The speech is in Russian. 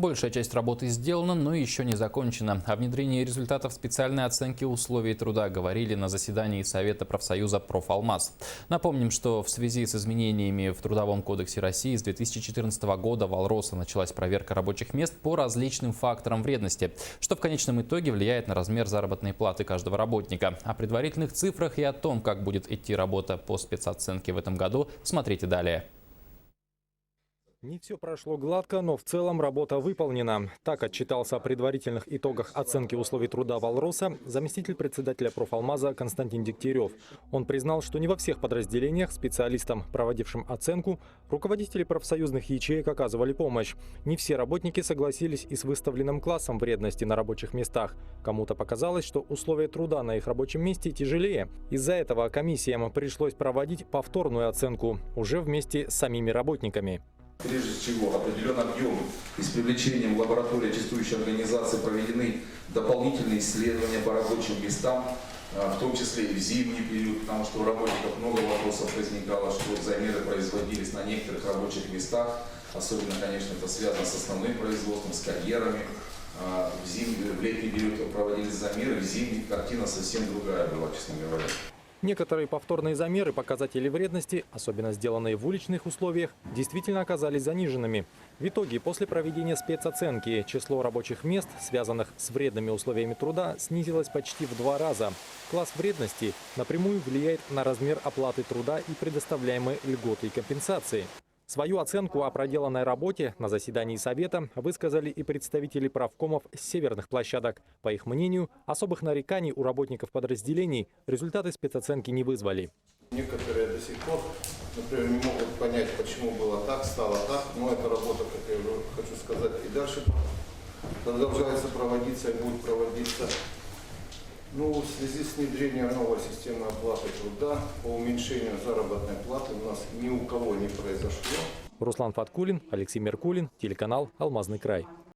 Большая часть работы сделана, но еще не закончена. О внедрении результатов специальной оценки условий труда говорили на заседании Совета профсоюза «Профалмаз». Напомним, что в связи с изменениями в Трудовом кодексе России с 2014 года в Алроса началась проверка рабочих мест по различным факторам вредности, что в конечном итоге влияет на размер заработной платы каждого работника. О предварительных цифрах и о том, как будет идти работа по спецоценке в этом году, смотрите далее. Не все прошло гладко, но в целом работа выполнена. Так отчитался о предварительных итогах оценки условий труда в Алроса заместитель председателя Профалмаза Константин Дегтярев. Он признал, что не во всех подразделениях специалистам, проводившим оценку, руководители профсоюзных ячеек оказывали помощь. Не все работники согласились и с выставленным классом вредности на рабочих местах. Кому-то показалось, что условия труда на их рабочем месте тяжелее. Из-за этого комиссиям пришлось проводить повторную оценку уже вместе с самими работниками. Прежде всего, определен объем и с привлечением лаборатории аттестующей организации проведены дополнительные исследования по рабочим местам, в том числе и в зимний период, потому что у работников много вопросов возникало, что замеры производились на некоторых рабочих местах. Особенно, конечно, это связано с основным производством, с карьерами. В летний период проводились замеры, в зимний картина совсем другая была, честно говоря. Некоторые повторные замеры показателей вредности, особенно сделанные в уличных условиях, действительно оказались заниженными. В итоге, после проведения спецоценки, число рабочих мест, связанных с вредными условиями труда, снизилось почти в 2 раза. Класс вредности напрямую влияет на размер оплаты труда и предоставляемые льготы и компенсации. Свою оценку о проделанной работе на заседании Совета высказали и представители правкомов с северных площадок. По их мнению, особых нареканий у работников подразделений результаты спецоценки не вызвали. Некоторые до сих пор, например, не могут понять, почему было так, стало так. Но эта работа, как я уже хочу сказать, и дальше продолжается проводиться и будет проводиться. В связи с внедрением новой системы оплаты труда по уменьшению заработной платы у нас ни у кого не произошло. Руслан Фаткулин, Алексей Меркулин, телеканал «Алмазный край».